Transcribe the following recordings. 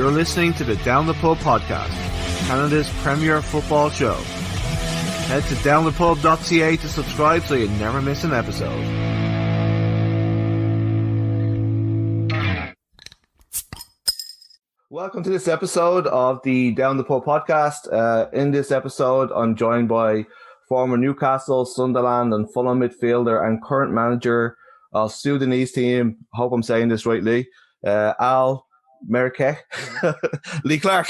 You're listening to the Down the Pub podcast, Canada's premier football show. Head to downthepub.ca to subscribe so you never miss an episode. Welcome to this episode of the Down the Pub podcast. In this episode, I'm joined by former Newcastle, Sunderland and Fulham midfielder and current manager of Sudanese team. Hope I'm saying this right, Lee. Al-Merrikh. Lee Clark.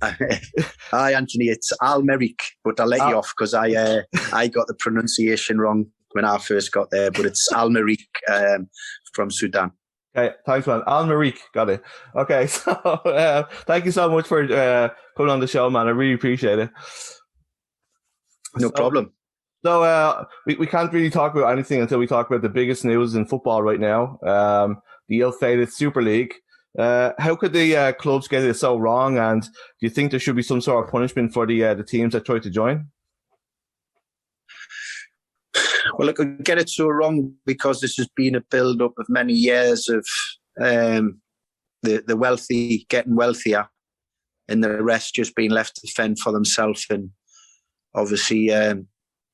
Hi, Anthony. It's Al-Merrikh, but I'll let you off because I got the pronunciation wrong when I first got there. But it's Al-Merrikh from Sudan. Okay, thanks, man. Al-Merrikh, got it. Okay, so thank you so much for coming on the show, man. I really appreciate it. No problem. So we can't really talk about anything until we talk about the biggest news in football right now, the ill-fated Super League. How could the clubs get it so wrong? And do you think there should be some sort of punishment for the teams that try to join? Well, I could get it so wrong because this has been a build-up of many years of the wealthy getting wealthier and the rest just being left to fend for themselves. And obviously,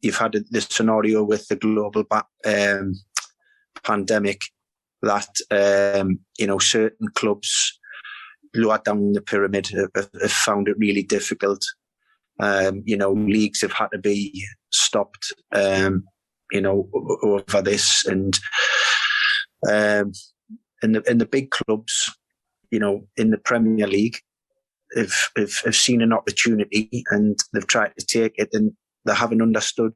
you've had this scenario with the global pandemic that, certain clubs lower down the pyramid have found it really difficult. Leagues have had to be stopped, over this. And in the big clubs, in the Premier League, have seen an opportunity and they've tried to take it, and they haven't understood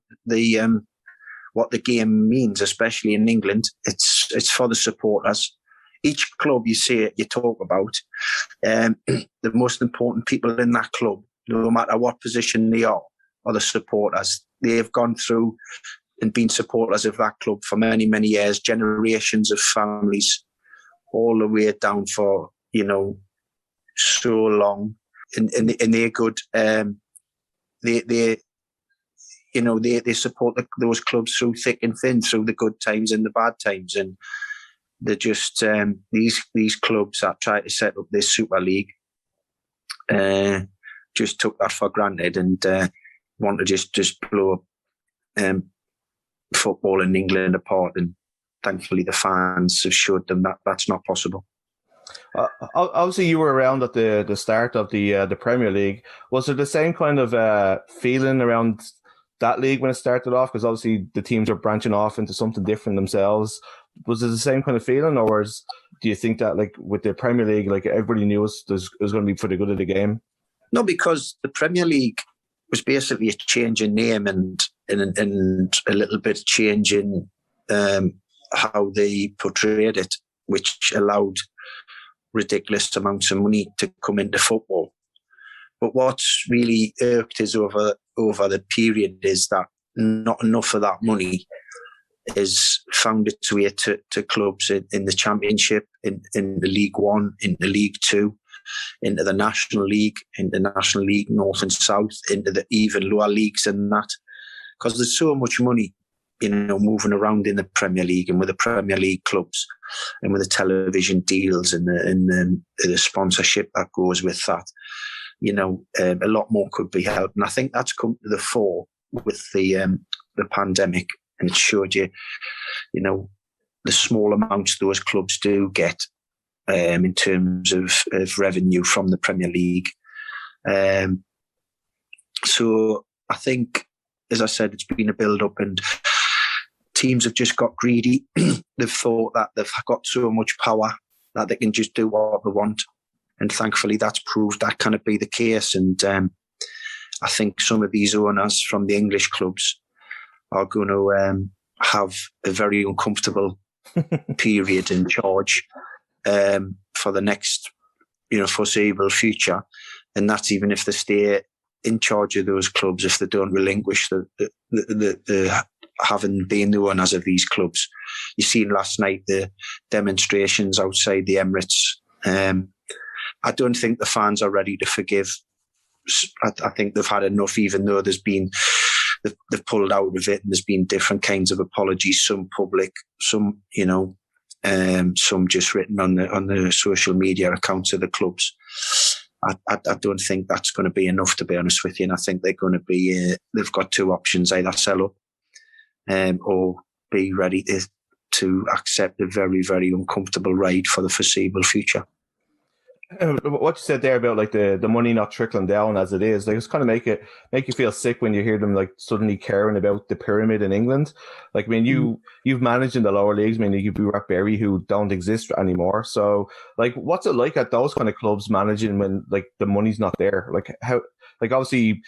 what the game means, especially in England. It's for the supporters. Each club you talk about, the most important people in that club, no matter what position they are the supporters. They have gone through and been supporters of that club for many, many years, generations of families, all the way down for, so long. And they're good. They support those clubs through thick and thin, through the good times and the bad times. And they're just, these clubs that try to set up this Super League just took that for granted and want to just blow football in England apart. And thankfully the fans have showed them that that's not possible. Obviously, you were around at the start of the Premier League. Was there the same kind of feeling around that league when it started off? Because obviously the teams are branching off into something different themselves. Was it the same kind of feeling, or do you think that, like with the Premier League, like everybody knew it was going to be for the good of the game? No, because the Premier League was basically a change in name and a little bit change in how they portrayed it, which allowed ridiculous amounts of money to come into football. But what's really irked us over the period is that not enough of that money is found its way to clubs in the Championship, in the League One, in the League Two, into the National League, in the National League North and South, into the even lower leagues than that. Because there's so much money, moving around in the Premier League and with the Premier League clubs and with the television deals and the sponsorship that goes with that. A lot more could be helped. And I think that's come to the fore with the pandemic, and it showed you, the small amounts those clubs do get in terms of revenue from the Premier League. So I think, as I said, it's been a build-up and teams have just got greedy. They've thought that they've got so much power that they can just do what they want. And thankfully that's proved that cannot be the case. And I think some of these owners from the English clubs are going to have a very uncomfortable period in charge for the next foreseeable future. And that's even if they stay in charge of those clubs, if they don't relinquish the having been the owners of these clubs. You seen last night the demonstrations outside the Emirates. I don't think the fans are ready to forgive. I think they've had enough, even though they've pulled out of it and there's been different kinds of apologies, some public, some, some just written on the social media accounts of the clubs. I don't think that's going to be enough, to be honest with you. And I think they're going to be, they've got two options: either sell up or be ready to accept a very, very uncomfortable ride for the foreseeable future. What you said there about like the money not trickling down as it is, like it's kind of make you feel sick when you hear them like suddenly caring about the pyramid in England. Like, I mean, you've managed in the lower leagues. I mean, you be at Bury, who don't exist anymore. So, like, what's it like at those kind of clubs managing when like the money's not there? Like how, like obviously,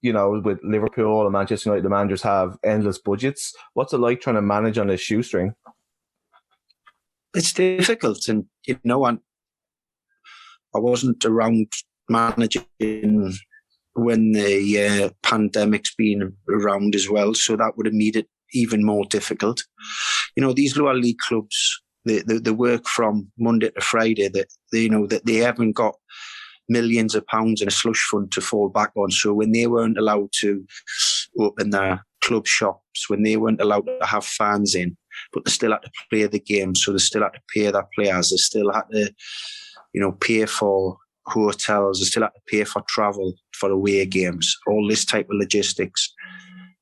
you know, with Liverpool and Manchester United, the managers have endless budgets. What's it like trying to manage on a shoestring? It's difficult, and you know, I wasn't around managing when the pandemic's been around as well, so that would have made it even more difficult. You know, these lower league clubs, they work from Monday to Friday. That they haven't got millions of pounds in a slush fund to fall back on. So when they weren't allowed to open their club shops, when they weren't allowed to have fans in, but they still had to play the game, so they still had to pay their players. They still had to, pay for hotels. They still had to pay for travel for away games, all this type of logistics.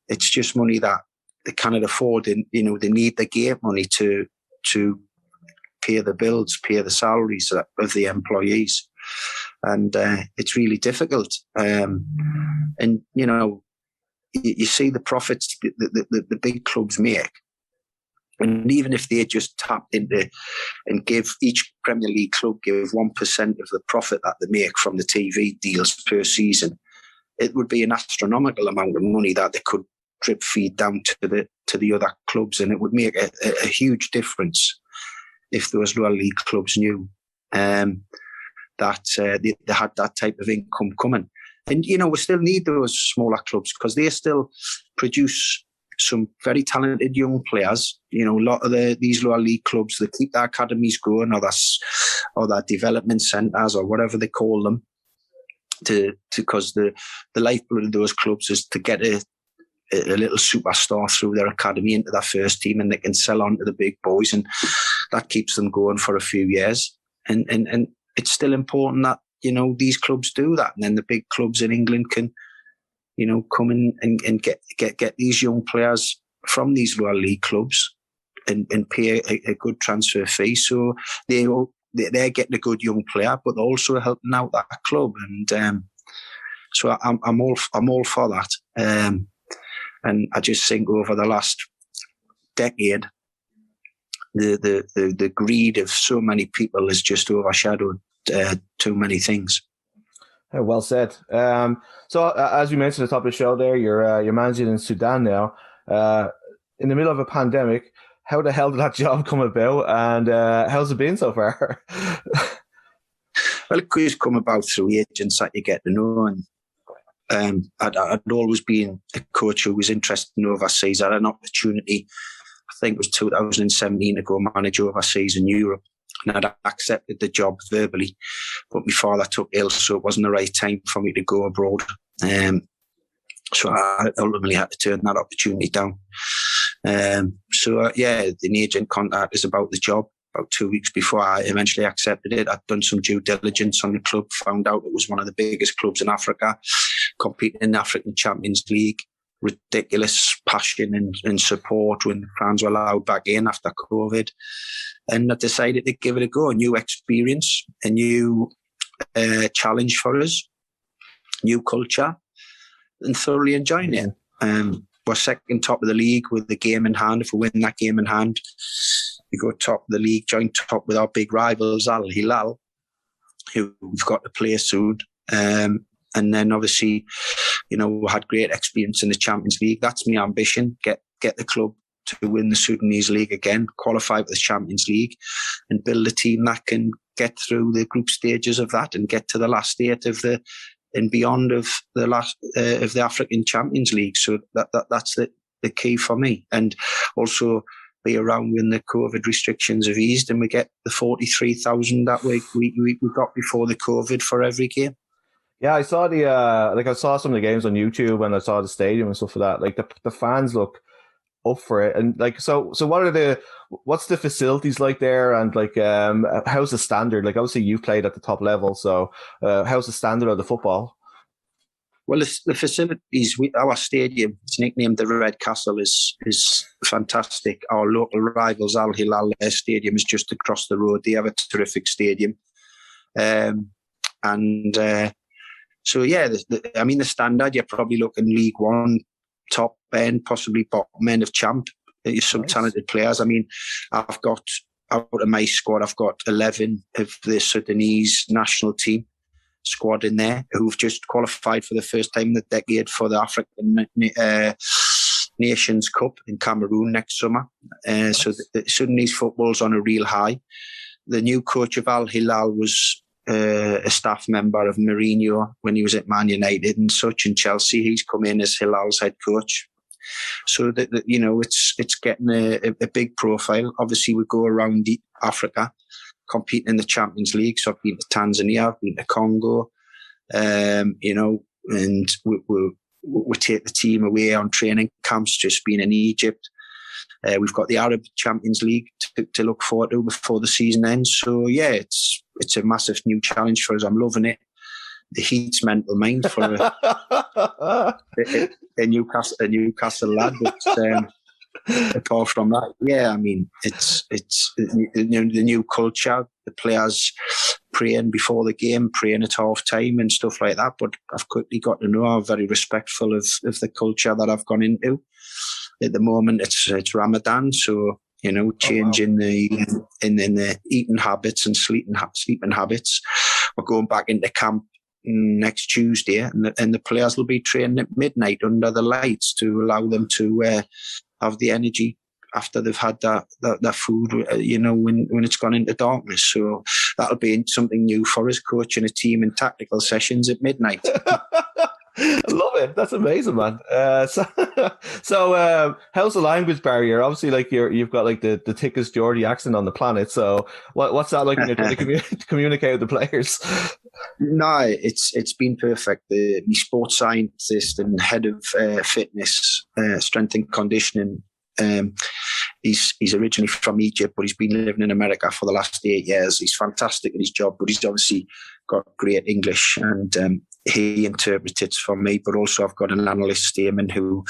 It's just money that they cannot afford. And, they need the game money to pay the bills, pay the salaries of the employees. And it's really difficult. And, you see the profits the big clubs make. And even if they just tapped into and give each Premier League club give 1% of the profit that they make from the TV deals per season, it would be an astronomical amount of money that they could drip feed down to the other clubs, and it would make a huge difference if those lower league clubs knew that they had that type of income coming. And we still need those smaller clubs because they still produce some very talented young players. A lot of these lower league clubs, they keep their academies going, or their development centres, or whatever they call them, because the lifeblood of those clubs is to get a little superstar through their academy into their first team, and they can sell on to the big boys, and that keeps them going for a few years. And it's still important that these clubs do that, and then the big clubs in England can come in and get these young players from these lower league clubs and pay a good transfer fee. So they're getting a good young player, but also helping out that club. And so I'm all for that. And I just think over the last decade, the greed of so many people has just overshadowed too many things. Well said. So as you mentioned at the top of the show there, you're managing in Sudan now. In the middle of a pandemic, how the hell did that job come about, and how's it been so far? Well, it could come about through agents that you get to know. And I'd always been a coach who was interested in overseas. I had an opportunity, I think it was 2017, to go manage overseas in Europe. And I'd accepted the job verbally, but my father took ill, so it wasn't the right time for me to go abroad. So I ultimately had to turn that opportunity down. The agent contacted us about the job about 2 weeks before I eventually accepted it. I'd done some due diligence on the club, found out it was one of the biggest clubs in Africa, competing in the African Champions League. Ridiculous passion and support when the fans were allowed back in after COVID. And I decided to give it a go. A new experience, a new challenge for us, new culture, and thoroughly enjoying it. We're second top of the league with the game in hand. If we win that game in hand, we go top of the league, joint top with our big rivals, Al Hilal, who we've got to play soon. And then obviously, we had great experience in the Champions League. That's my ambition, get the club to win the Sudanese League again, qualify for the Champions League, and build a team that can get through the group stages of that and get to the last eight and beyond of the African Champions League. So that's the key for me. And also be around when the COVID restrictions have eased and we get the 43,000 that we got before the COVID for every game. Yeah, I saw I saw some of the games on YouTube, and I saw the stadium and stuff like that. Like the fans look up for it. And like, so what's the facilities like there, and like how's the standard? Like, obviously you played at the top level, so how's the standard of the football? Well, the facilities, our stadium, it's nicknamed the Red Castle, is fantastic. Our local rivals, Al Hilal, their stadium is just across the road. They have a terrific stadium. So, yeah, the standard, you're probably looking League One, top end, possibly bottom end of champ. There's some talented players. I mean, I've got, out of my squad, I've got 11 of the Sudanese national team squad in there who've just qualified for the first time in the decade for the African Nations Cup in Cameroon next summer. So the Sudanese football's on a real high. The new coach of Al Hilal was a staff member of Mourinho when he was at Man United and such, in Chelsea. He's come in as Hilal's head coach. So that it's getting a big profile. Obviously, we go around Africa competing in the Champions League. So I've been to Tanzania, I've been to Congo, and we take the team away on training camps, just been in Egypt. We've got the Arab Champions League to look forward to before the season ends. So yeah, it's a massive new challenge for us. I'm loving it. The heat's mental mind for a Newcastle lad. But apart from that, yeah, I mean, it's the new culture. The players praying before the game, praying at half time and stuff like that. But I've quickly got to know I'm very respectful of the culture that I've gone into. At the moment, it's Ramadan, so changing the eating habits and sleeping habits. We're going back into camp next Tuesday, and the players will be training at midnight under the lights to allow them to have the energy after they've had that food, when it's gone into darkness. So that'll be something new for us, coaching a team in tactical sessions at midnight. I love it. That's amazing, man. So how's the language barrier? Obviously, like you've got like the thickest Geordie accent on the planet. So what's that like when you're trying to communicate with the players? No, it's been perfect. The sports scientist and head of fitness, strength and conditioning. He's originally from Egypt, but he's been living in America for the last 8 years. He's fantastic at his job, but he's obviously got great English, and he interprets for me. But also I've got an analyst, Eamon, who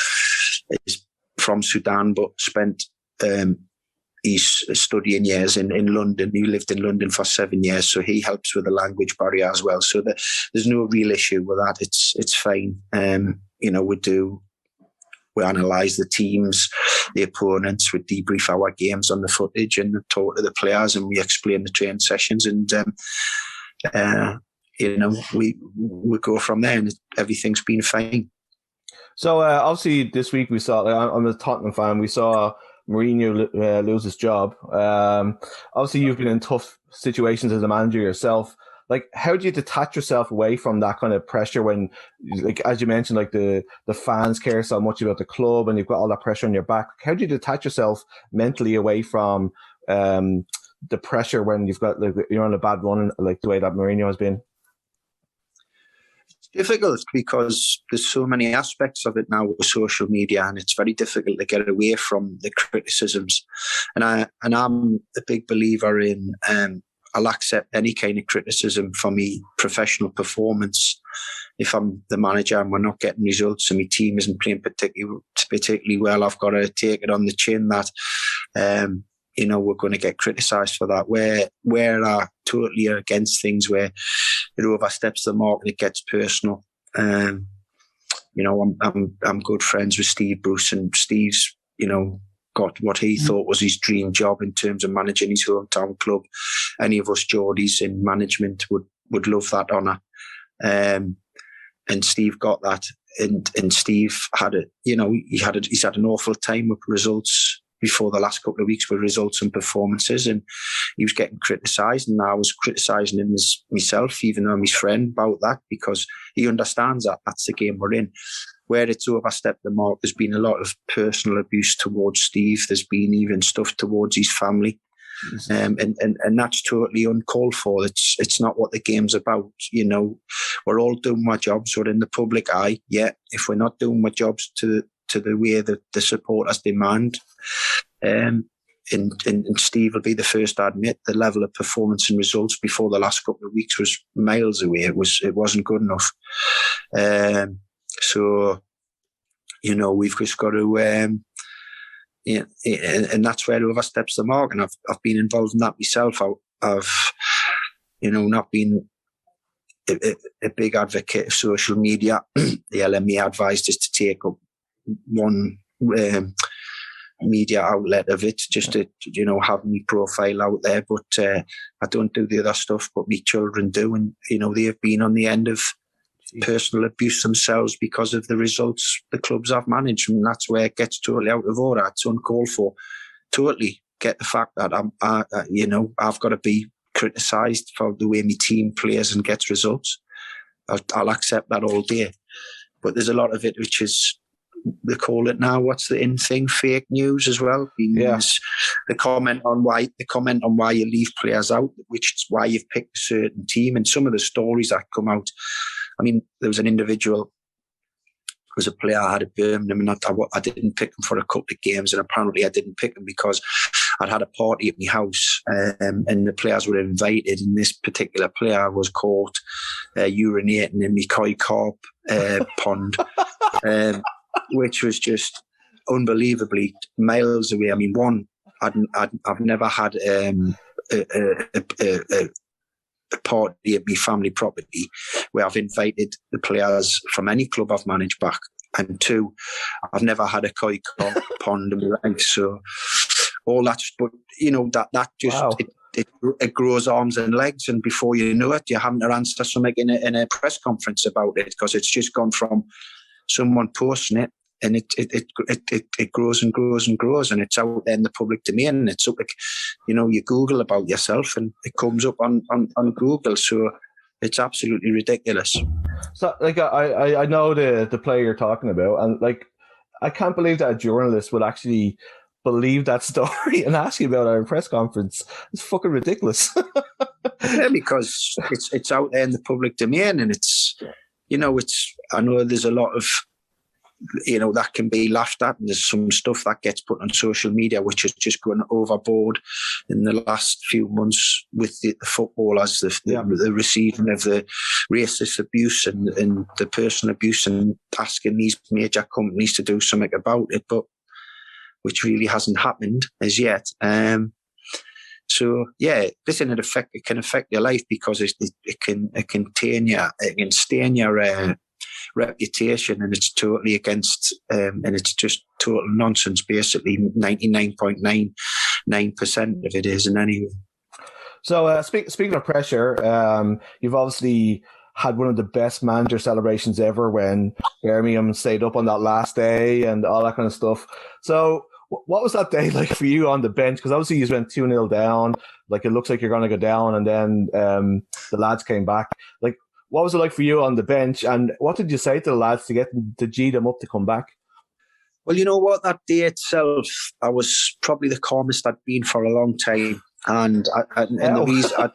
is from Sudan but spent his studying years in London. He lived in London for 7 years, so he helps with the language barrier as well. So there's no real issue with that. It's fine. We analyse the teams, the opponents, we debrief our games on the footage and talk to the players, and we explain the training sessions, and we go from there, and everything's been fine. So obviously this week we saw, I'm a Tottenham fan, we saw Mourinho lose his job. Obviously you've been in tough situations as a manager yourself. Like, how do you detach yourself away from that kind of pressure when, like, as you mentioned, like the fans care so much about the club and you've got all that pressure on your back? How do you detach yourself mentally away from the pressure when you're on a bad run, like the way that Mourinho has been? Difficult because there's so many aspects of it now with social media, and it's very difficult to get away from the criticisms. And I'm a big believer in I'll accept any kind of criticism for me professional performance. If I'm the manager and we're not getting results and my team isn't playing particularly well, I've got to take it on the chin that we're going to get criticised for that. Where I totally are against things where it oversteps the mark and it gets personal. I'm good friends with Steve Bruce, and Steve's got what he thought was his dream job in terms of managing his hometown club. Any of us Geordies in management would love that honour. And Steve got that. And Steve had he's had an awful time with results before the last couple of weeks with results and performances, and he was getting criticised, and I was criticising him as myself, even though I'm his friend, about that, because he understands that that's the game we're in. Where it's overstepped the mark, there's been a lot of personal abuse towards Steve. There's been even stuff towards his family. And that's totally uncalled for. It's not what the game's about. We're all doing our jobs. We're in the public eye. Yeah, if we're not doing our jobs to to the way that the supporters demand. And Steve will be the first to admit the level of performance and results before the last couple of weeks was miles away. It wasn't good enough. So, we've just got to, and that's where it oversteps the mark. And I've been involved in that myself. I've not been a big advocate of social media. The LME advised us to take up one media outlet of it, just to have my profile out there. But I don't do the other stuff, but my children do, and they've been on the end of personal abuse themselves because of the results the clubs have managed, and that's where it gets totally out of order. It's uncalled for. Totally get the fact that I've got to be criticised for the way my team plays and gets results. I'll accept that all day. But there's a lot of it which is, they call it now, what's the in thing, fake news as well. Yes. The comment on why you leave players out, which is why you've picked a certain team, and some of the stories that come out. I mean, there was an individual, was a player I had at Birmingham, and I didn't pick him for a couple of games, and apparently I didn't pick him because I'd had a party at my house, and the players were invited, and this particular player was caught urinating in my koi carp pond, which was just unbelievably miles away. I mean, I've never had a party at my family property where I've invited the players from any club I've managed back, and two, I've never had a koi carp pond in my life. So all that, but that just wow. It grows arms and legs, and before you know it, you're having to answer something in a press conference about it, because it's just gone from someone posting it, and it grows and grows and grows, and it's out there in the public domain. And it's up, you Google about yourself, and it comes up on Google. So it's absolutely ridiculous. So, I know the player you're talking about, and I can't believe that a journalist would actually believe that story and ask you about it at a press conference. It's fucking ridiculous. Yeah, because it's out there in the public domain, and it's I know there's a lot of that can be laughed at, and there's some stuff that gets put on social media which has just gone overboard in the last few months with the footballers, the receiving of the racist abuse and the personal abuse, and asking these major companies to do something about it, but which really hasn't happened as yet. So yeah, listen, it can affect your life, because it can stain your reputation, and it's totally against, and it's just total nonsense. Basically, 99.99% of it is. And anyway. So speaking of pressure, you've obviously had one of the best manager celebrations ever when Birmingham stayed up on that last day and all that kind of stuff. So what was that day like for you on the bench? Because obviously you went 2-0 down. It looks like you're going to go down, and then the lads came back. What was it like for you on the bench, and what did you say to the lads to G them up to come back? Well, you know what, that day itself, I was probably the calmest I'd been for a long time, and the reason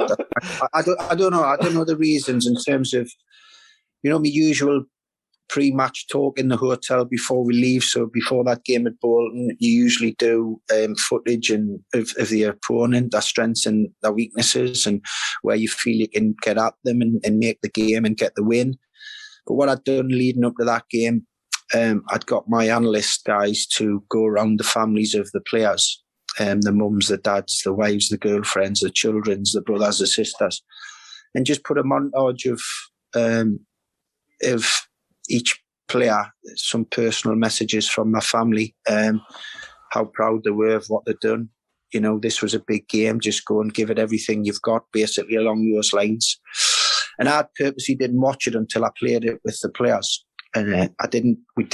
I don't know the reasons in terms of my usual pre-match talk in the hotel before we leave. So before that game at Bolton, you usually do footage of the opponent, their strengths and their weaknesses, and where you feel you can get at them and make the game and get the win. But what I'd done leading up to that game, I'd got my analyst guys to go around the families of the players, the mums, the dads, the wives, the girlfriends, the children, the brothers, the sisters, and just put a montage of each player, some personal messages from their family, how proud they were of what they'd done. This was a big game, just go and give it everything you've got, basically along those lines. And I purposely didn't watch it until I played it with the players. And we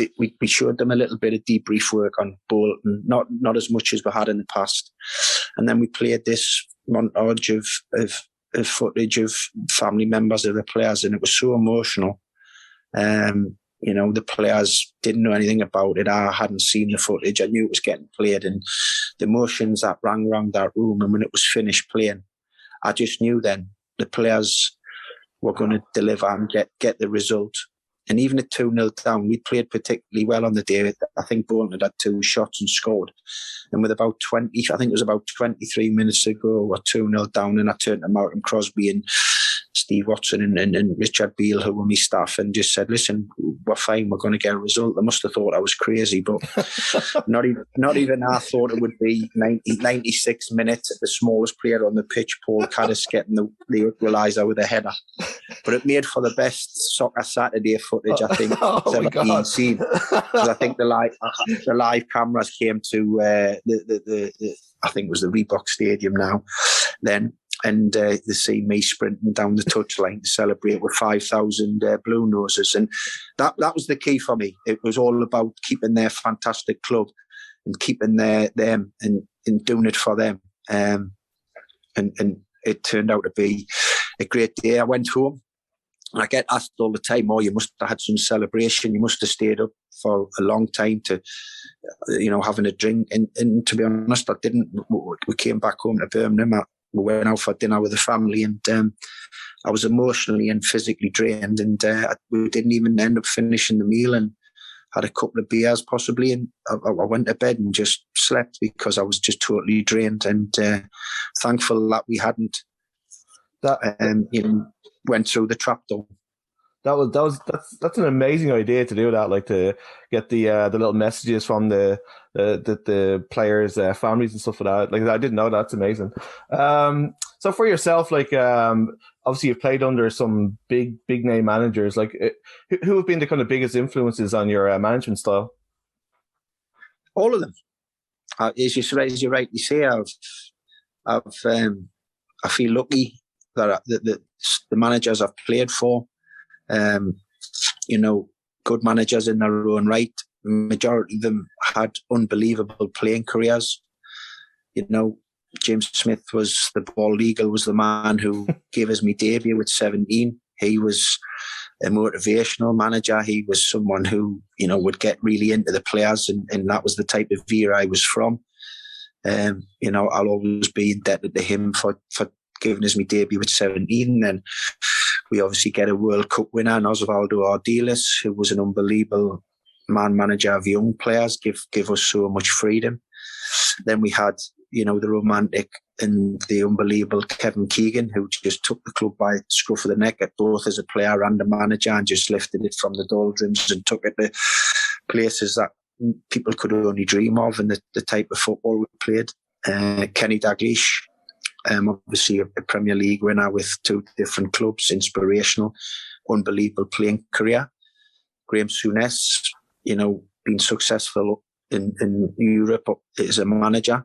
showed them a little bit of debrief work on Bolton, not as much as we had in the past. And then we played this montage of footage of family members of the players, and it was so emotional. The players didn't know anything about it. I hadn't seen the footage. I knew it was getting played, and the emotions that rang around that room. And when it was finished playing, I just knew then the players were going to deliver and get the result. And even at 2-0 down, we played particularly well on the day. I think Bolton had 2 shots and scored. And with about 23 minutes to go, we're 2-0 down, and I turned to Malcolm Crosby and Steve Watson and Richard Beale, who were my staff, and just said, listen, we're fine, we're going to get a result. They must have thought I was crazy, but not even I thought it would be 96 minutes at the smallest player on the pitch, Paul Caddis, getting the equaliser with a header. But it made for the best Soccer Saturday footage, I think, that's ever been seen. Because I think the live cameras came to I think it was the Reebok Stadium now, then. And they see me sprinting down the touchline to celebrate with 5,000 Blue Noses. And that was the key for me. It was all about keeping their fantastic club and keeping them and doing it for them. And it turned out to be a great day. I went home. I get asked all the time, you must have had some celebration. You must have stayed up for a long time to, having a drink. And to be honest, I didn't. We came back home to Birmingham. We went out for dinner with the family, and I was emotionally and physically drained, and we didn't even end up finishing the meal, and had a couple of beers possibly, and I went to bed and just slept because I was just totally drained, and thankful that we hadn't went through the trap door. That's an amazing idea to do that, like to get the little messages from the players' families and stuff like that. Like, I didn't know that. That's amazing. So for yourself, like obviously you've played under some big name managers. Like, who have been the kind of biggest influences on your management style? All of them. As you rightly say, I feel lucky that the managers I've played for. Good managers in their own right. Majority of them had unbelievable playing careers. James Smith was the bald eagle, was the man who gave us my debut at 17. He was a motivational manager. He was someone who, would get really into the players, and that was the type of era I was from. I'll always be indebted to him for giving us my debut at 17. Then we obviously get a World Cup winner, Osvaldo Ardiles, who was an unbelievable manager of young players, give us so much freedom. Then we had, the romantic and the unbelievable Kevin Keegan, who just took the club by the scruff of the neck, both as a player and a manager, and just lifted it from the doldrums and took it to places that people could only dream of, and the type of football we played. Kenny Dalglish, obviously a Premier League winner with 2 different clubs, inspirational, unbelievable playing career. Graham Souness, been successful in Europe as a manager.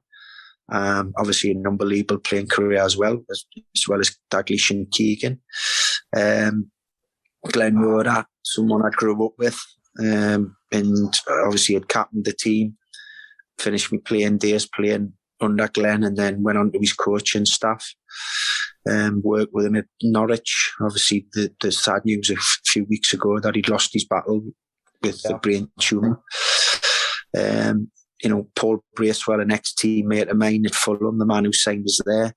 Obviously an unbelievable playing career as well as Dalglish and Keegan. Glenn Roeder, someone I grew up with, and obviously had captained the team, finished my playing days playing under Glenn, and then went on to his coaching staff. Worked with him at Norwich. Obviously, the sad news a few weeks ago that he'd lost his battle with the brain tumour. Paul Bracewell, an ex-teammate of mine at Fulham, the man who signed us there.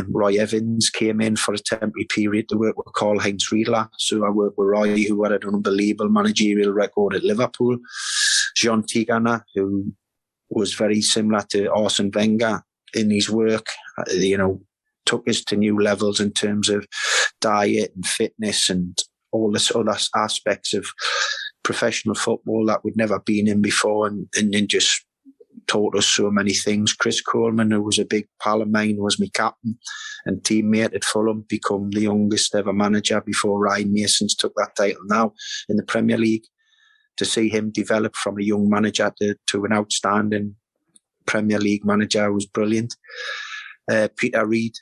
Roy Evans came in for a temporary period to work with Karl-Heinz Riedler. So I worked with Roy, who had an unbelievable managerial record at Liverpool. Jean Tigana, who was very similar to Arsene Wenger in his work, took us to new levels in terms of diet and fitness and all this other aspects of professional football that we'd never been in before, and then just taught us so many things. Chris Coleman, who was a big pal of mine, was my captain and teammate at Fulham, become the youngest ever manager before Ryan Mason's took that title now in the Premier League. To see him develop from a young manager to an outstanding Premier League manager was brilliant. Peter Reid,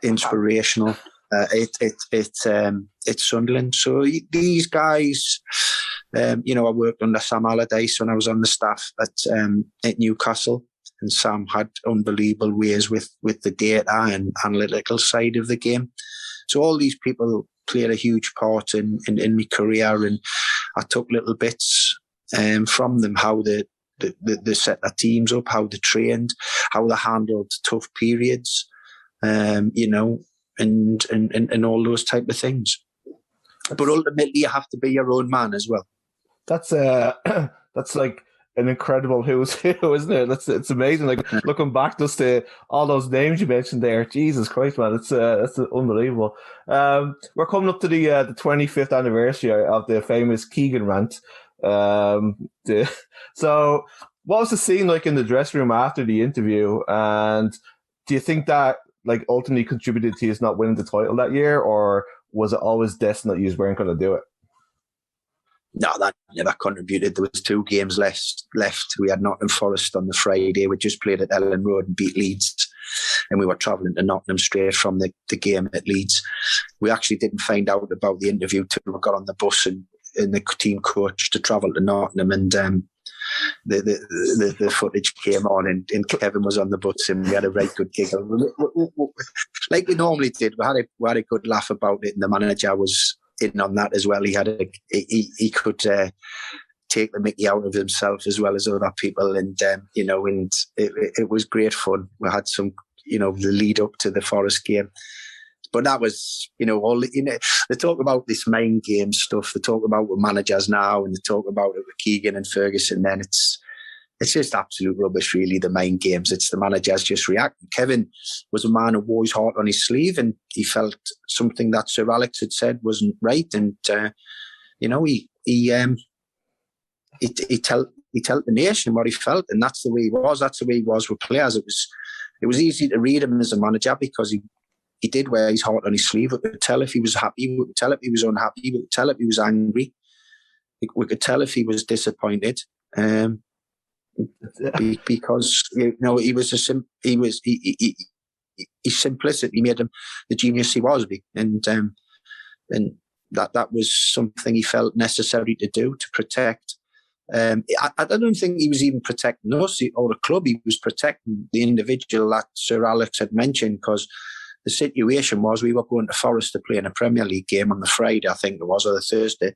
inspirational. It's Sunderland. So these guys, I worked under Sam Allardyce when I was on the staff at Newcastle, and Sam had unbelievable ways with the data and analytical side of the game. So all these people played a huge part in my career, and I took little bits from them, how they set their teams up, how they trained, how they handled tough periods, and all those type of things. But ultimately, you have to be your own man as well. That's that's like an incredible who's who, isn't it? It's amazing. Like looking back just to all those names you mentioned there. Jesus Christ, man, that's unbelievable. We're coming up to the 25th anniversary of the famous Keegan rant. So what was the scene like in the dressing room after the interview? And do you think that like ultimately contributed to you not winning the title that year, or was it always destined that you weren't going to do it? No, that never contributed. There was 2 games left. We had Nottingham Forest on the Friday. We just played at Ellen Road and beat Leeds. And we were travelling to Nottingham straight from the game at Leeds. We actually didn't find out about the interview till we got on the bus and the team coach to travel to Nottingham. And the footage came on and Kevin was on the bus and we had a very good giggle. Like we normally did. We had a good laugh about it, and the manager was in on that as well. He could take the mickey out of himself as well as other people, and and it was great fun. We had some, the lead up to the Forest game, but that was, they talk about this mind game stuff. They talk about with managers now, and they talk about it with Keegan and Ferguson. Then it's just absolute rubbish, really, the mind games. It's the managers just reacting. Kevin was a man who wore his heart on his sleeve, and he felt something that Sir Alex had said wasn't right. And, he told the nation what he felt, and that's the way he was. That's the way he was with players. It was easy to read him as a manager because he did wear his heart on his sleeve. We could tell if he was happy. We could tell if he was unhappy. We could tell if he was angry. We could tell if he was disappointed. Because he was his simplicity made him the genius he was, and that was something he felt necessary to do to protect. I don't think he was even protecting us or the club. He was protecting the individual that Sir Alex had mentioned, because the situation was we were going to Forest to play in a Premier League game on the Friday, I think it was, or the Thursday,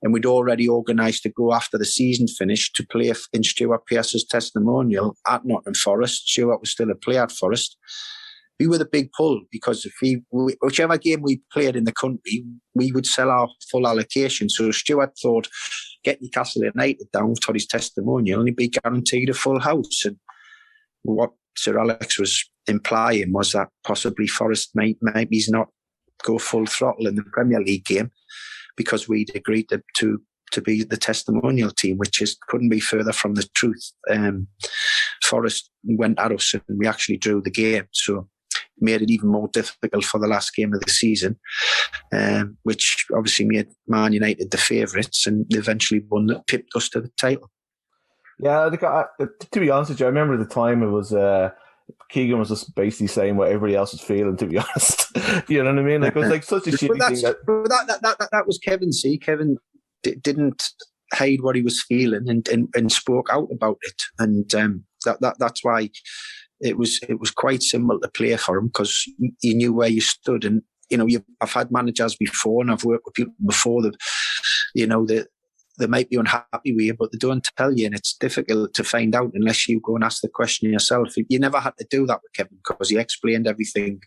and we'd already organised to go after the season finished to play in Stuart Pearce's testimonial at Nottingham Forest. Stuart was still a player at Forest. We were the big pull, because whichever game we played in the country, we would sell our full allocation. So Stuart thought, get Newcastle United down for his testimonial and he'd be guaranteed a full house. And what Sir Alex was implying was that possibly Forest might not go full throttle in the Premier League game, because we'd agreed to be the testimonial team, which couldn't be further from the truth. Forest went at us and we actually drew the game, so it made it even more difficult for the last game of the season, which obviously made Man United the favourites, and eventually pipped us to the title. Yeah, to be honest with you, I remember at the time it was Keegan was just basically saying what everybody else was feeling, to be honest. You know what I mean? Like, it was like such a shitty thing. That was Kevin. See, Kevin didn't hide what he was feeling and spoke out about it, and that's why it was quite simple to play for him, because you knew where you stood. And I've had managers before, and I've worked with people before that they might be unhappy with you, but they don't tell you, and it's difficult to find out unless you go and ask the question yourself. You never had to do that with Kevin, because he explained everything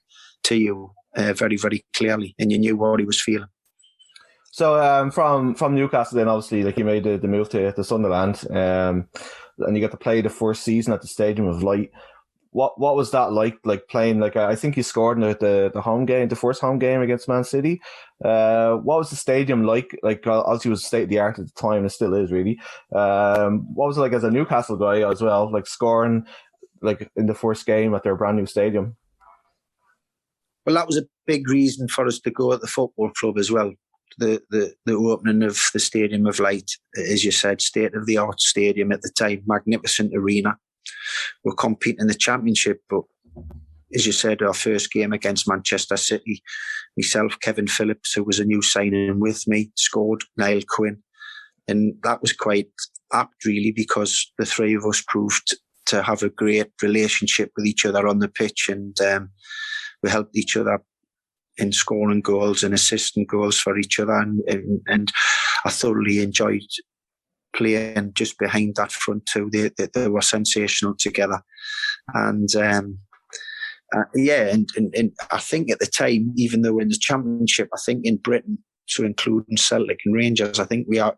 to you very, very clearly, and you knew what he was feeling. So from Newcastle, then obviously, like, you made the move to Sunderland, and you got to play the first season at the Stadium of Light. What was that like playing? Like, I think you scored in the home game, the first home game against Man City. What was the stadium like? Like, obviously it was state of the art at the time, it still is really. What was it like as a Newcastle guy as well, like scoring like in the first game at their brand new stadium? Well, that was a big reason for us to go at the football club as well. The opening of the Stadium of Light, as you said, state of the art stadium at the time, magnificent arena. We're competing in the Championship, but as you said, our first game against Manchester City, myself, Kevin Phillips, who was a new signing with me, scored, Niall Quinn. And that was quite apt, really, because the three of us proved to have a great relationship with each other on the pitch, and we helped each other in scoring goals and assisting goals for each other. And I thoroughly enjoyed playing just behind that front two. They were sensational together. And and I think at the time, even though we're in the Championship, I think in Britain so including Celtic and Rangers, I think we're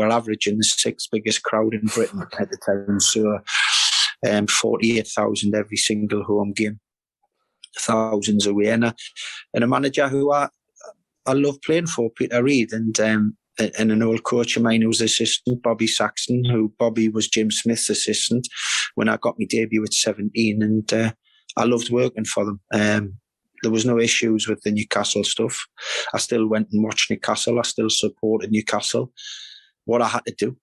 averaging the sixth biggest crowd in Britain at the time. So 48,000 every single home game, thousands away, and a manager who I love playing for, Peter Reid, and an old coach of mine who was assistant, Bobby Saxton, who Bobby was Jim Smith's assistant when I got my debut at 17, and I loved working for them. There was no issues with the Newcastle stuff. I still went and watched Newcastle. I still supported Newcastle. What I had to do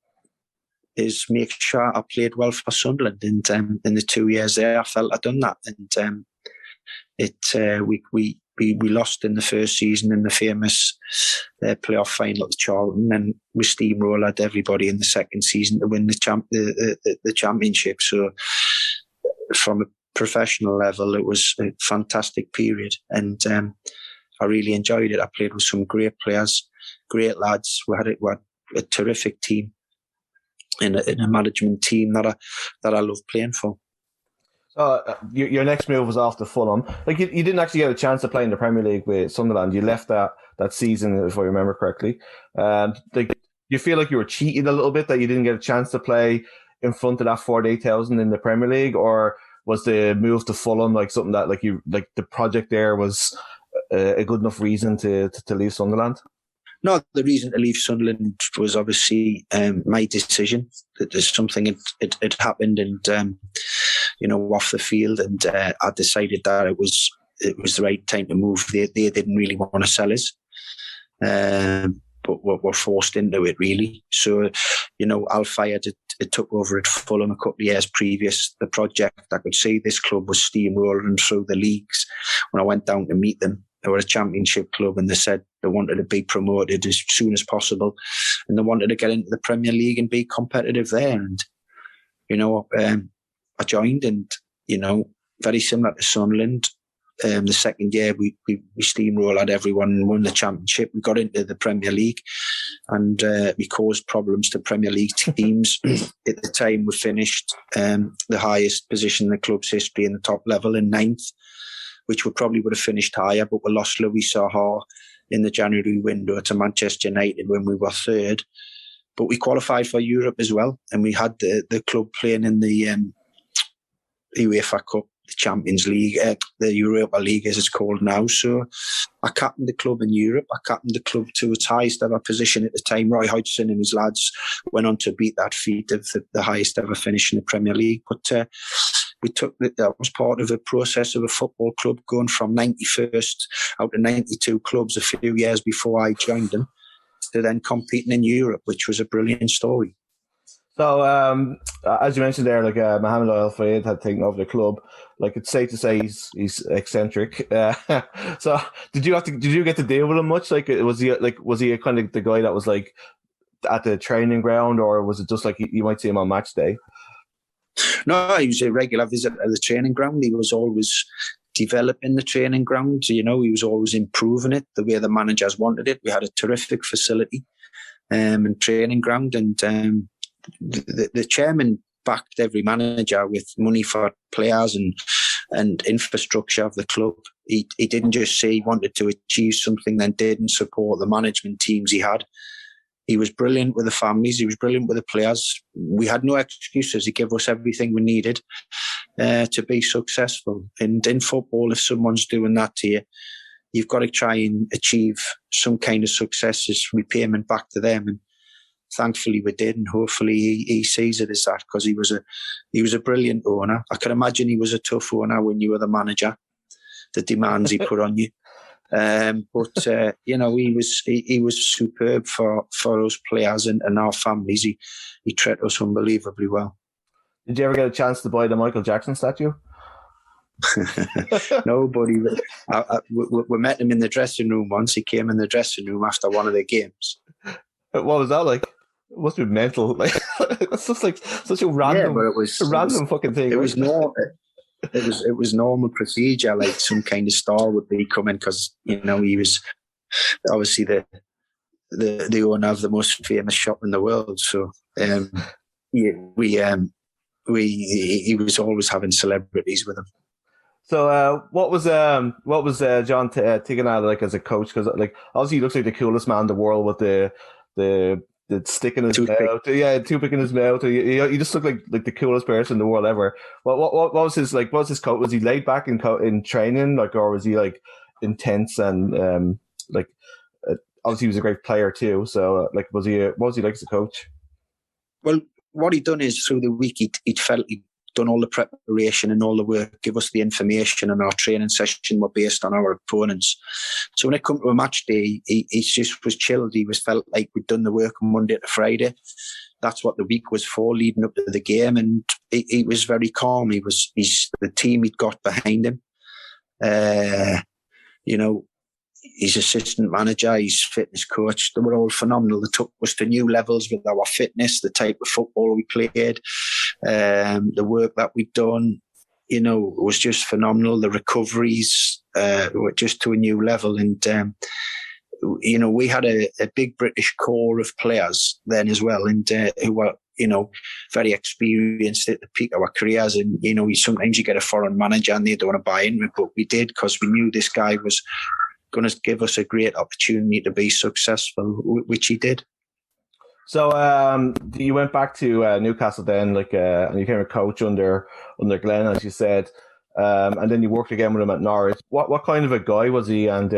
is make sure I played well for Sunderland, and in the 2 years there, I felt I'd done that. And we lost in the first season in the famous playoff final at Charlton, and we steamrolled everybody in the second season to win the championship. So from a professional level, it was a fantastic period, and I really enjoyed it. I played with some great players, great lads. We had a terrific team in a management team that I love playing for. Your next move was off to Fulham. Like you didn't actually get a chance to play in the Premier League with Sunderland. You left that season, if I remember correctly. You feel like you were cheated a little bit that you didn't get a chance to play in front of that 48,000 in the Premier League, or was the move to Fulham like something that like the project there was a good enough reason to leave Sunderland? No, the reason to leave Sunderland was obviously my decision. That there's something it happened, and off the field, and I decided that it was the right time to move. They didn't really want to sell us, but were forced into it really. So, Al Fayed it took over at Fulham a couple of years previous. The project, I could see this club was steamrolling through the leagues. When I went down to meet them, they were a championship club, and they said they wanted to be promoted as soon as possible, and they wanted to get into the Premier League and be competitive there. And I joined, and very similar to Sunderland. The second year we steamrolled everyone and won the championship. We got into the Premier League, and we caused problems to Premier League teams. At the time, we finished the highest position in the club's history in the top level in 9th, which we probably would have finished higher, but we lost Louis Saha in the January window to Manchester United when we were 3rd. But we qualified for Europe as well, and we had the club playing in the UEFA Cup, the Champions League, the Europa League as it's called now. So I captained the club in Europe. I captained the club to its highest ever position at the time. Roy Hodgson and his lads went on to beat that feat of the highest ever finish in the Premier League. But that was part of a process of a football club going from 91st out to 92 clubs a few years before I joined them, to then competing in Europe, which was a brilliant story. So, as you mentioned there, Mohamed Al Fayed had taken over the club. Like, it's safe to say he's eccentric. So, did you get to deal with him much? Like, was he a kind of the guy that was like at the training ground, or was it just like you might see him on match day? No, he was a regular visitor at the training ground. He was always developing the training ground. He was always improving it the way the managers wanted it. We had a terrific facility and training ground, and the chairman backed every manager with money for players and infrastructure of the club. He didn't just say he wanted to achieve something, then didn't support the management teams he had. He was brilliant with the families. He was brilliant with the players. We had no excuses. He gave us everything we needed to be successful. And in football, if someone's doing that to you, you've got to try and achieve some kind of success as repayment back to them. And thankfully we did, and hopefully he sees it as that, because he was a brilliant owner. I can imagine he was a tough owner when you were the manager, the demands he put on you. But he was superb for us players and our families. He treated us unbelievably well. Did you ever get a chance to buy the Michael Jackson statue? Nobody. We met him in the dressing room once. He came in the dressing room after one of the games. What was that like? It must be mental. Like, it's just like such a random, fucking thing. It was normal. It was normal procedure. Like some kind of star would be coming, because he was obviously the owner of the most famous shop in the world. So he was always having celebrities with him. So, John Tigana like as a coach? Because like obviously he looks like the coolest man in the world with the stick in his Toothpick. mouth, yeah, toothpick in his mouth. He just looked like the coolest person in the world ever. What was his like? What was his coach? Was he laid back in training, like, or was he like intense and like? Obviously, he was a great player too. So, like, what was he like as a coach? Well, what he'd done is through the week, he'd felt he'd done all the preparation and all the work, give us the information, and our training session were based on our opponents. So when it come to a match day, he just was chilled. He was felt like we'd done the work on Monday to Friday. That's what the week was for, leading up to the game, and he was very calm. He's the team he'd got behind him. You know, his assistant manager, his fitness coach, they were all phenomenal. They took us to new levels with our fitness, the type of football we played, the work that we'd done. You know, it was just phenomenal. The recoveries were just to a new level. And, you know, we had a big British core of players then as well, and who were, you know, very experienced at the peak of our careers. And, you know, sometimes you get a foreign manager and they don't want to buy in, but we did, because we knew this guy was going to give us a great opportunity to be successful, which he did. So you went back to Newcastle then, like, and you became a coach under Glenn, as you said, and then you worked again with him at Norwich. What kind of a guy was he, and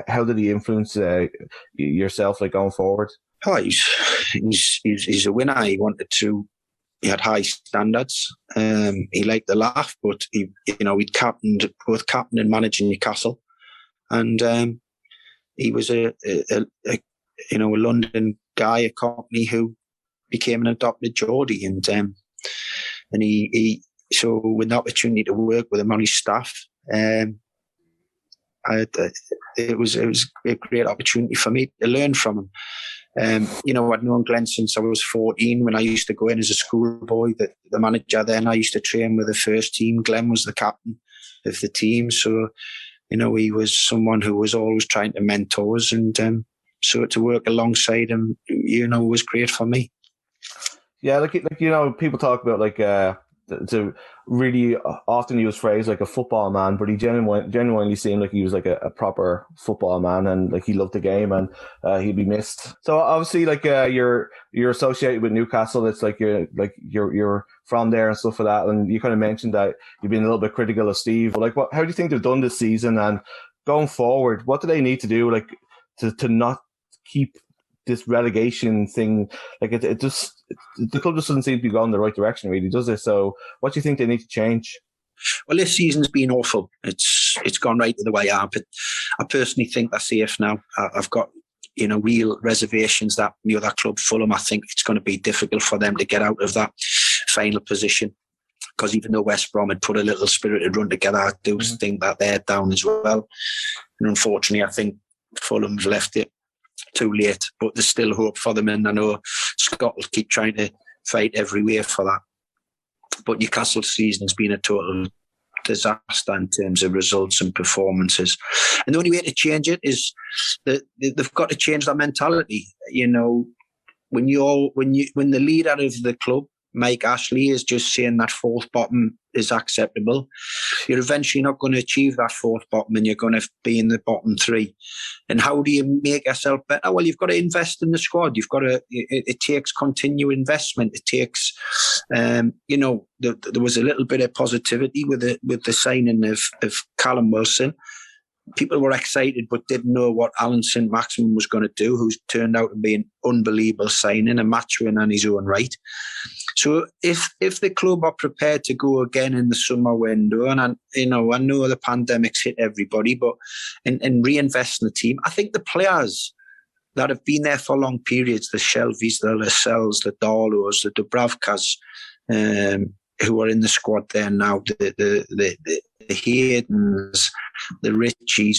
how did he influence yourself, like, going forward? Oh, he's a winner. He had high standards. He liked the laugh, but he'd captained and managed Newcastle. And he was a London guy, a Cockney who became an adopted Geordie, and he so with the opportunity to work with him on his staff, it was a great opportunity for me to learn from him. You know, I'd known Glenn since I was 14, when I used to go in as a schoolboy. The manager then, I used to train with the first team. Glenn was the captain of the team, so. You know, he was someone who was always trying to mentor us, and so to work alongside him, you know, was great for me. Yeah, like you know, people talk about like to really often use phrase like a football man, but he genuinely seemed like he was like a proper football man, and like he loved the game, and he'd be missed. So obviously, like you're associated with Newcastle. It's like you're from there and stuff like that. And you kind of mentioned that you've been a little bit critical of Steve. But like, how do you think they've done this season, and going forward, what do they need to do, like to not keep this relegation thing? Like the club just doesn't seem to be going the right direction, really, does it? So what do you think they need to change? Well, this season's been awful. It's gone right to the way up. I personally think they're safe now. I've got, you know, real reservations that the other club, Fulham, I think it's going to be difficult for them to get out of that final position. Because even though West Brom had put a little spirited run together, I do think that they're down as well. And unfortunately, I think Fulham's left it too late, but there's still hope for them, and I know Scott will keep trying to fight every way for that. But Newcastle's season's been a total disaster in terms of results and performances, and the only way to change it is that they've got to change their mentality. You know, when the leader of the club, Mike Ashley, is just saying that fourth bottom is acceptable, you're eventually not going to achieve that fourth bottom, and you're going to be in the bottom three. And how do you make yourself better? Well, you've got to invest in the squad. You've got to. It takes continued investment. It takes, you know, there was a little bit of positivity with the signing of Callum Wilson. People were excited, but didn't know what Alan St-Maximin was going to do, who's turned out to be an unbelievable signing, a match winner in his own right. So if the club are prepared to go again in the summer window, and I know the pandemic's hit everybody, but and reinvest in the team, I think the players that have been there for long periods, the Shelby's, the Lascelles, the Darlows, the Dubravkas, who are in the squad there now, the Haydens, the Richies,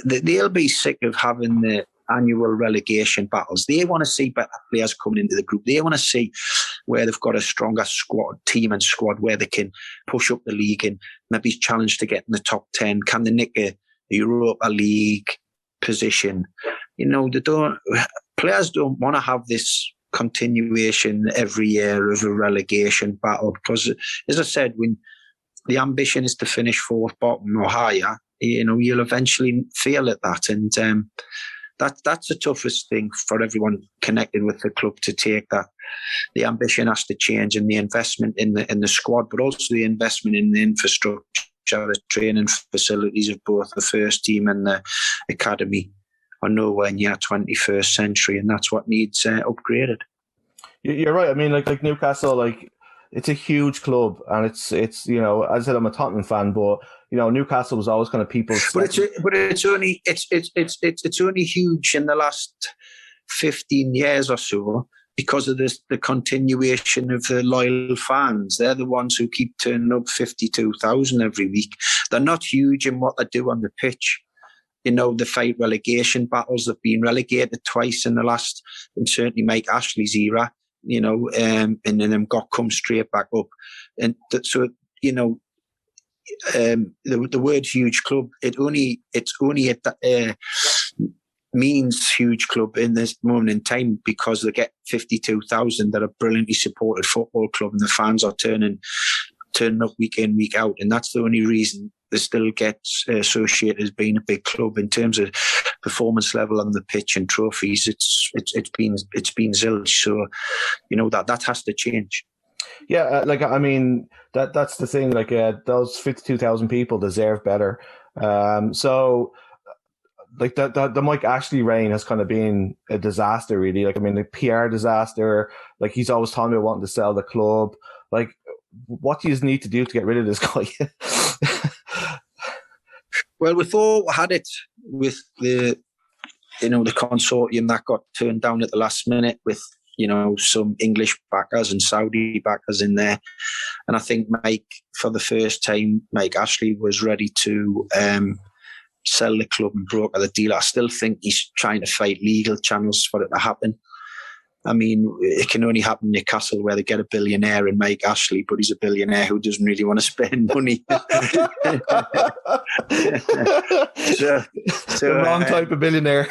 they'll be sick of having the annual relegation battles. They want to see better players coming into the group. They want to see where they've got a stronger team and squad where they can push up the league and maybe challenge to get in the top 10. Can they nick a Europa League position? You know, players don't want to have this continuation every year of a relegation battle, because, as I said, when the ambition is to finish fourth, bottom or higher, you'll eventually fail at that. And that's the toughest thing for everyone connected with the club to take, that the ambition has to change, and the investment in the squad, but also the investment in the infrastructure, the training facilities of both the first team and the academy are nowhere near 21st century, and that's what needs upgraded. You're right. I mean, like Newcastle, it's a huge club, and it's as I said, I'm a Tottenham fan, but Newcastle was always kind of people's. But it's only huge in the last 15 years or so because of the continuation of the loyal fans. They're the ones who keep turning up 52,000 every week. They're not huge in what they do on the pitch. They fight relegation battles. They've been relegated twice in the last, and certainly Mike Ashley's era. And then got come straight back up, and so the word huge club, it only means huge club in this moment in time because they get 52,000 that are brilliantly supported football club, and the fans are turning up week in, week out, and that's the only reason they still get associated as being a big club. In terms of performance level on the pitch and trophies, it's been zilch. So that has to change. Yeah, that's the thing. Those 52,000 people deserve better. So the Mike Ashley reign has kind of been a disaster, really. The PR disaster. He's always talking about wanting to sell the club. What do you need to do to get rid of this guy? Well, we thought we had it with the consortium that got turned down at the last minute with, some English backers and Saudi backers in there. And I think for the first time, Mike Ashley was ready to sell the club and broker the deal. I still think he's trying to fight legal channels for it to happen. I mean, it can only happen in Newcastle where they get a billionaire in Mike Ashley, but he's a billionaire who doesn't really want to spend money. so the wrong type of billionaire.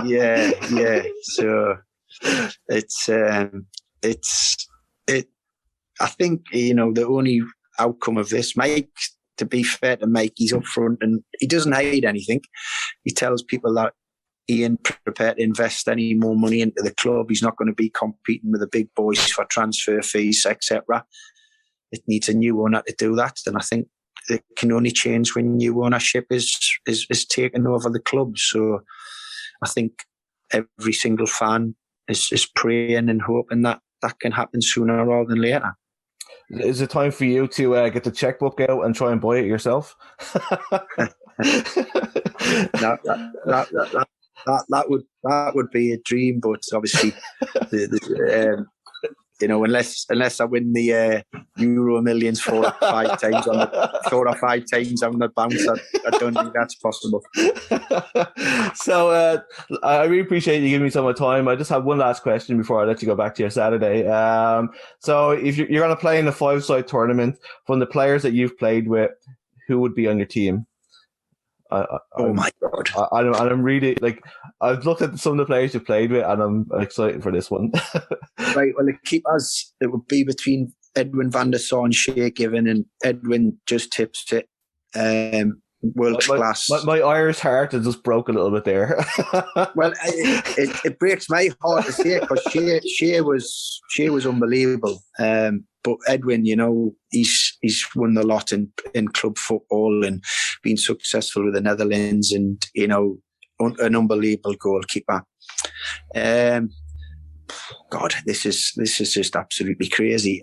yeah. So I think, the only outcome of this, Mike, to be fair to Mike, he's up front and he doesn't hide anything. He tells people that he ain't prepared to invest any more money into the club. He's not going to be competing with the big boys for transfer fees, etc. It needs a new owner to do that, and I think it can only change when new ownership is taking over the club. So I think every single fan is praying and hoping that can happen sooner rather than later. Is it time for you to get the checkbook out and try and buy it yourself? That would be a dream, but obviously, unless I win the Euro Millions 4 or 5 times on the bounce, I don't think that's possible. So I really appreciate you giving me some of my time. I just have one last question before I let you go back to your Saturday. So if you're going to play in a 5-side tournament, from the players that you've played with, who would be on your team? Oh my God! I'm really I've looked at some of the players you've played with, and I'm excited for this one. Right. Well, it would be between Edwin van der Sar and Shea Given, and Edwin just tips it. World class. My Irish heart has just broke a little bit there. Well, it breaks my heart to say it because Shea was unbelievable. But Edwin, he's won a lot in club football and been successful with the Netherlands, and an unbelievable goalkeeper. God, this is just absolutely crazy.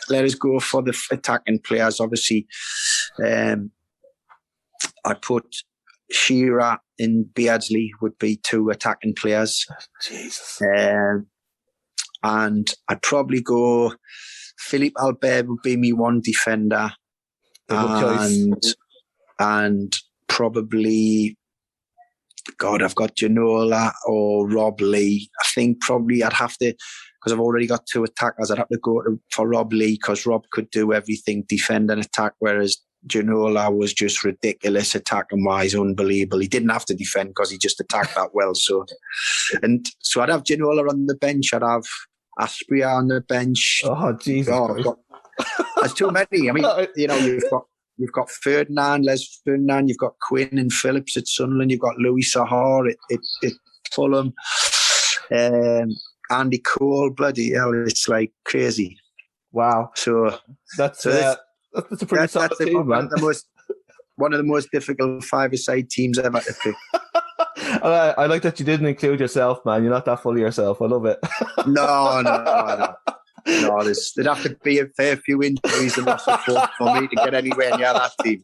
Let us go for the attacking players. Obviously, I put Shearer and Beardsley would be 2 attacking players. Jesus. And I'd probably go Philippe Albert would be me 1 defender. And probably, God, I've got Ginola or Rob Lee. I think probably I'd have to, because I've already got 2 attackers, I'd have to go for Rob Lee because Rob could do everything, defend and attack, whereas Ginola was just ridiculous attacking wise, unbelievable. He didn't have to defend because he just attacked that well. So I'd have Ginola on the bench. I'd have Aspria on the bench. Oh, Jesus. There's too many. I mean, you've got Ferdinand, Les Ferdinand, you've got Quinn and Phillips at Sunderland, you've got Louis Sahar at Fulham, Andy Cole, bloody hell, it's like crazy. Wow. So that's a pretty solid team, man. One of the most difficult five-a-side teams ever to pick. I like that you didn't include yourself, man. You're not that full of yourself. I love it. No. There'd have to be a fair few injuries and lots of support for me to get anywhere near that team.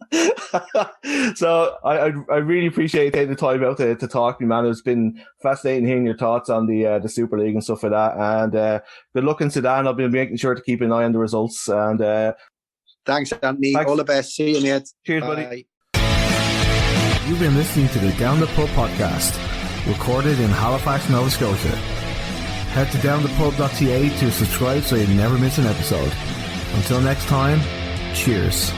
So I really appreciate you taking the time out to talk to me, man. It's been fascinating hearing your thoughts on the Super League and stuff like that. And good luck in Sudan. I'll be making sure to keep an eye on the results. And thanks, Anthony. Thanks. All the best. See you, mate. Cheers, Bye. buddy. You've been listening to the Down the Pub podcast, recorded in Halifax, Nova Scotia. Head to downthepub.ca to subscribe so you never miss an episode. Until next time, cheers.